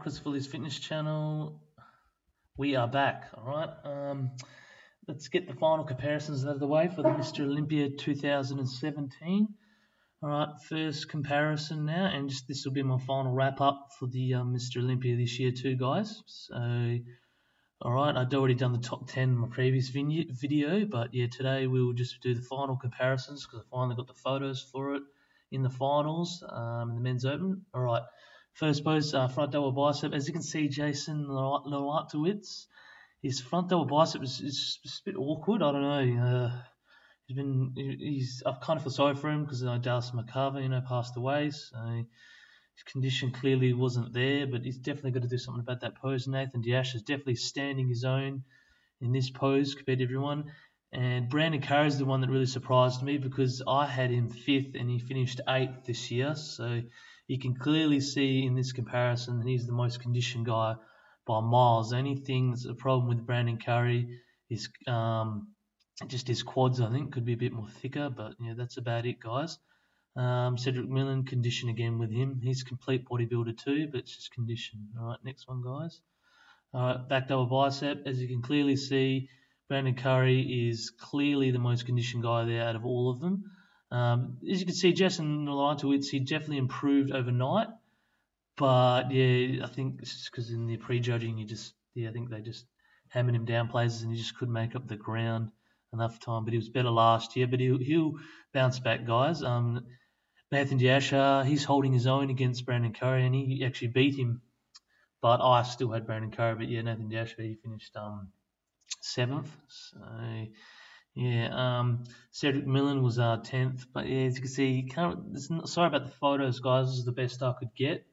Chris Fully's fitness channel. We are back. All right. Let's get the final comparisons out of the way for the Mr Olympia 2017. All right, first comparison now, and just this will be my final wrap up for the Mr Olympia this year too, guys. So, all right, I'd already done the top 10 in my previous video, but yeah, today we will just do the final comparisons because I finally got the photos for it in the finals in the men's open. All right. First pose, front double bicep. As you can see, Jason Lowatowicz, his front double bicep is a bit awkward. I don't know. I kind of feel sorry for him because Dallas McCarver, passed away. So his condition clearly wasn't there, but he's definitely got to do something about that pose. Nathan Diash is definitely standing his own in this pose compared to everyone. And Brandon Curry is the one that really surprised me because I had him 5th and he finished 8th this year. So you can clearly see in this comparison that he's the most conditioned guy by miles. The only thing that's a problem with Brandon Curry is just his quads, I think, could be a bit more thicker. But yeah, that's about it, guys. Cedric Millen, condition again with him. He's complete bodybuilder too, but it's just condition. All right, next one, guys. All right, back double bicep. As you can clearly see, Brandon Curry is clearly the most conditioned guy there out of all of them. As you can see, Jason Lowatowicz, he definitely improved overnight. But yeah, I think it's just because in the prejudging, I think they just hammered him down places and he just couldn't make up the ground enough time. But he was better last year. But he'll bounce back, guys. Nathan Diasha, he's holding his own against Brandon Curry, and he actually beat him. But I still had Brandon Curry. But yeah, Nathan Diasha, he finished 7th. So yeah, Cedric Millen was 10th. But yeah, as you can see, sorry about the photos, guys. This is the best I could get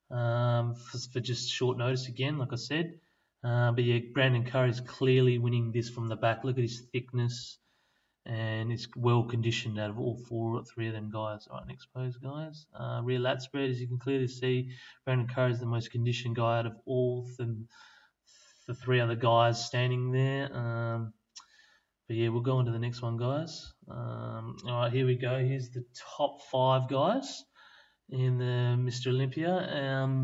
for just short notice again, like I said. But yeah, Brandon Curry is clearly winning this from the back. Look at his thickness, and it's well conditioned out of all three of them guys. All right, next pose, guys. Rear lat spread, as you can clearly see, Brandon Curry is the most conditioned guy out of all the three other guys standing there. But yeah, we'll go on to the next one, guys. All right, here we go. Here's the top 5 guys in the Mr Olympia.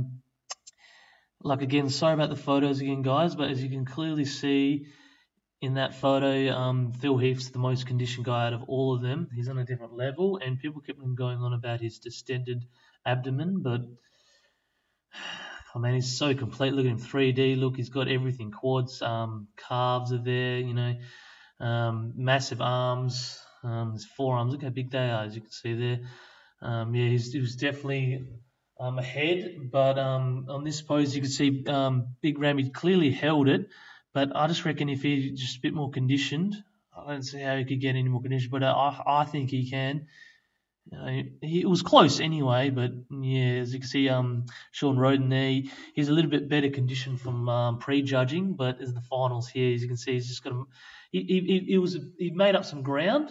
Like again, sorry about the photos again, guys, but as you can clearly see in that photo, Phil Heath's the most conditioned guy out of all of them. He's on a different level, and people kept on going on about his distended abdomen, but oh man, he's so complete. Look at him, 3D. Look, he's got everything. Quads, calves are there. Massive arms. His forearms. Look how big they are, as you can see there. Yeah, he was definitely ahead, but on this pose you can see Big Ramy clearly held it, but I just reckon if he's just a bit more conditioned, I don't see how he could get any more conditioned, but I think he can. It was close anyway, but yeah, as you can see, Sean Roden there, he's a little bit better conditioned from prejudging, but as the finals here, as you can see, he's just got he made up some ground.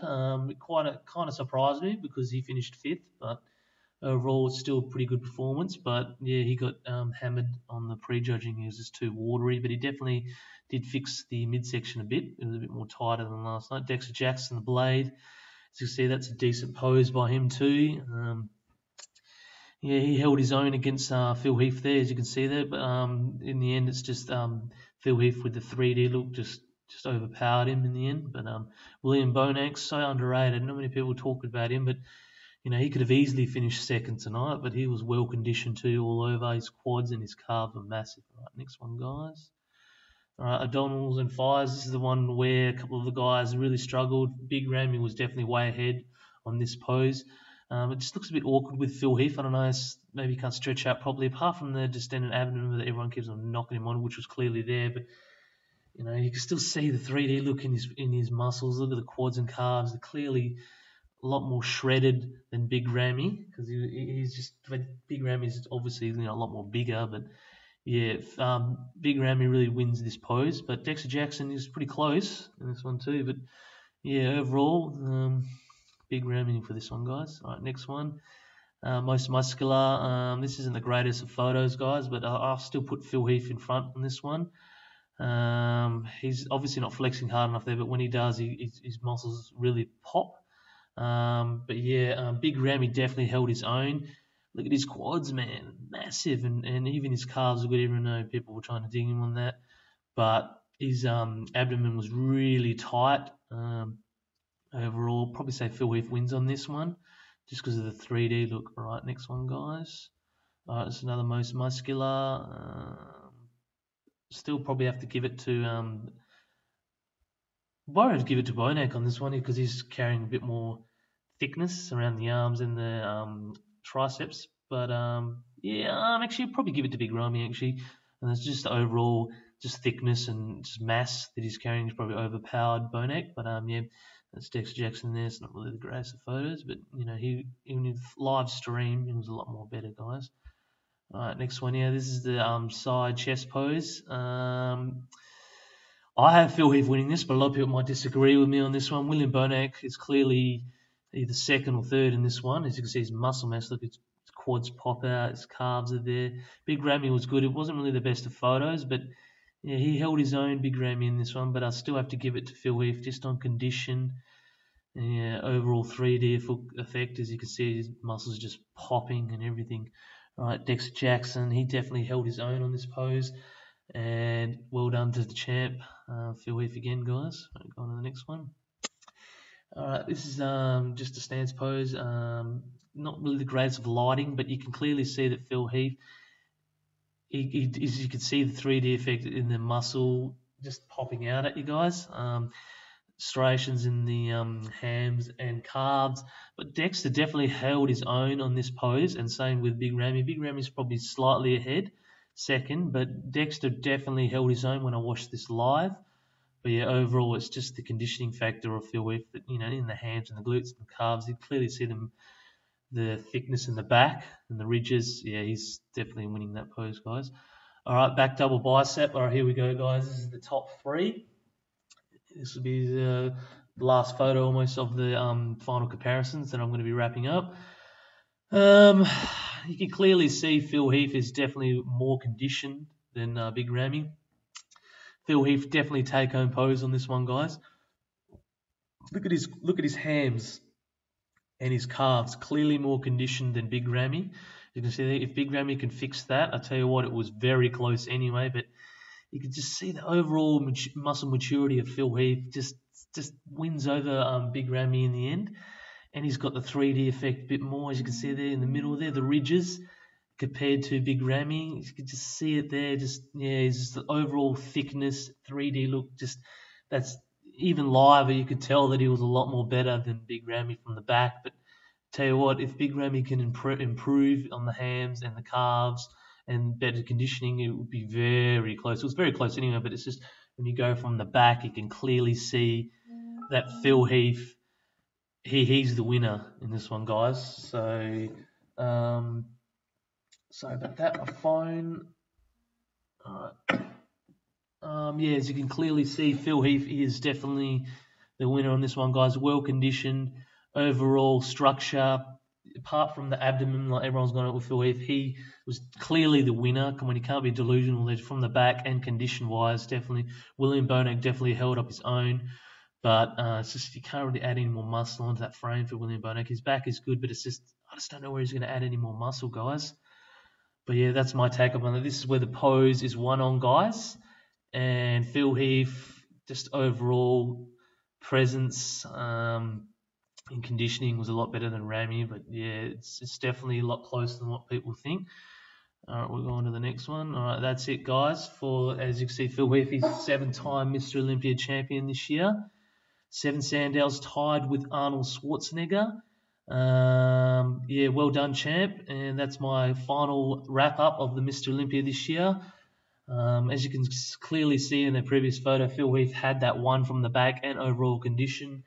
It kind of surprised me because he finished 5th, but overall, it's still a pretty good performance, but yeah, he got hammered on the prejudging. He was just too watery, but he definitely did fix the midsection a bit. It was a bit more tighter than last night. Dexter Jackson, the blade. As you can see, that's a decent pose by him too. Yeah, he held his own against Phil Heath there, as you can see there, but in the end, it's just Phil Heath with the 3D look just overpowered him in the end. But William Bonank's so underrated. Not many people talk about him, but he could have easily finished 2nd tonight, but he was well conditioned too all over. His quads and his calves are massive. All right, next one, guys. All right, abdominals and thighs. This is the one where a couple of the guys really struggled. Big Ramy was definitely way ahead on this pose. It just looks a bit awkward with Phil Heath. I don't know, maybe he can't stretch out properly, apart from the distended abdomen that everyone keeps on knocking him on, which was clearly there. But you can still see the 3D look in his muscles. Look at the quads and calves. They're clearly a lot more shredded than Big Ramy because Big Ramy is obviously a lot more bigger, but yeah, Big Ramy really wins this pose. But Dexter Jackson is pretty close in this one too. But yeah, overall, Big Ramy for this one, guys. All right, next one. Most muscular. This isn't the greatest of photos, guys, but I'll still put Phil Heath in front on this one. He's obviously not flexing hard enough there, but when he does, his muscles really pop. But yeah, Big Ramy definitely held his own. Look at his quads, man, massive, and even his calves are good. Even though people were trying to dig him on that, but his abdomen was really tight. Overall, probably say Phil Heath wins on this one, just because of the 3D look. All right, next one, guys. All right, it's another most muscular. Still probably have to give it to I'd give it to Bonek on this one because he's carrying a bit more thickness around the arms and the triceps. But yeah, actually probably give it to Big Ramy actually. And it's just overall just thickness and just mass that he's carrying is probably overpowered Bonek. But yeah, that's Dexter Jackson there. It's not really the greatest of photos, but you know he even in live stream it was a lot more better, guys. All right, next one here. This is the side chest pose. I have Phil Heath winning this, but a lot of people might disagree with me on this one. William Bonek is clearly either second or third in this one. As you can see, his muscle mass, look, his quads pop out, his calves are there. Big Ramy was good. It wasn't really the best of photos, but yeah, he held his own, Big Ramy, in this one. But I still have to give it to Phil Heath just on condition. And yeah, overall 3D effect, as you can see, his muscles just popping and everything. All right, Dexter Jackson, he definitely held his own on this pose. And well done to the champ, Phil Heath again, guys. Go on to the next one. All right, this is just a stance pose. Not really the greatest of lighting, but you can clearly see that Phil Heath, you can see the 3D effect in the muscle just popping out at you guys. Striations in the hams and calves, but Dexter definitely held his own on this pose, and same with Big Ramy. Big Ramy's probably slightly ahead, second, but Dexter definitely held his own when I watched this live. But yeah, overall, it's just the conditioning factor of Phil Heath that, you know, in the hams and the glutes and the calves, you clearly see them, the thickness in the back and the ridges. Yeah, he's definitely winning that pose, guys. All right, back double bicep. All right, here we go, guys. This is the top three. This will be the last photo almost of the final comparisons that I'm going to be wrapping up. You can clearly see Phil Heath is definitely more conditioned than Big Ramy. Phil Heath definitely take home pose on this one, guys. Look at his hams and his calves, clearly more conditioned than Big Ramy. You can see that if Big Ramy can fix that, I tell you what, it was very close anyway. But you can just see the overall muscle maturity of Phil Heath just wins over Big Ramy in the end. And he's got the 3D effect a bit more, as you can see there in the middle there, the ridges compared to Big Ramy. You can just see it there. Just yeah, just the overall thickness, 3D look. Just that's even live. You could tell that he was a lot more better than Big Ramy from the back. But tell you what, if Big Ramy can improve on the hams and the calves and better conditioning, it would be very close. It was very close anyway, but it's just when you go from the back, you can clearly see that Phil Heath, he's the winner in this one, guys. So, sorry about that. My phone. All right. Yeah, as you can clearly see, Phil Heath is definitely the winner on this one, guys. Well conditioned, overall structure. Apart from the abdomen, like everyone's gone with Phil Heath, he was clearly the winner. When he can't be delusional, from the back and condition-wise, definitely. William Bonek definitely held up his own, but it's just you can't really add any more muscle onto that frame for William Bonek. His back is good, but it's just I just don't know where he's going to add any more muscle, guys. But yeah, that's my take on it. This is where the pose is one on, guys, and Phil Heath just overall presence. In conditioning was a lot better than Ramy, but yeah, it's definitely a lot closer than what people think. All right, we'll go on to the next one. All right, that's it, guys. For as you can see, Phil Heath is 7-time Mr Olympia champion this year. 7 Sandals tied with Arnold Schwarzenegger. Yeah, well done, champ. And that's my final wrap up of the Mr Olympia this year. As you can clearly see in the previous photo, Phil Heath had that one from the back and overall condition.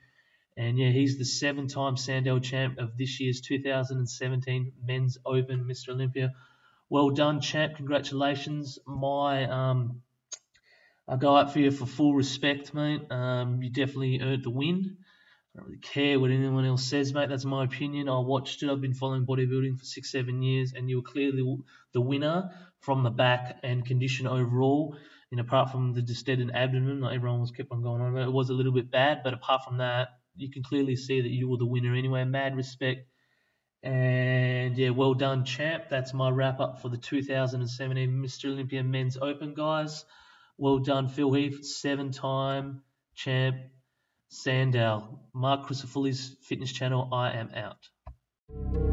And yeah, he's the 7-time Sandal champ of this year's 2017 Men's Open Mr Olympia. Well done, champ. Congratulations. I go out for you for full respect, mate. You definitely earned the win. I don't really care what anyone else says, mate. That's my opinion. I watched it. I've been following bodybuilding for 6-7 years, and you were clearly the winner from the back and condition overall. And apart from the distended abdomen, like everyone was kept on going on about, it was a little bit bad. But apart from that, you can clearly see that you were the winner anyway. Mad respect. And yeah, well done, champ. That's my wrap up for the 2017 Mr. Olympia Men's Open, guys. Well done, Phil Heath, 7-time champ. Sandow. Mark Crucifulli's fitness channel. I am out.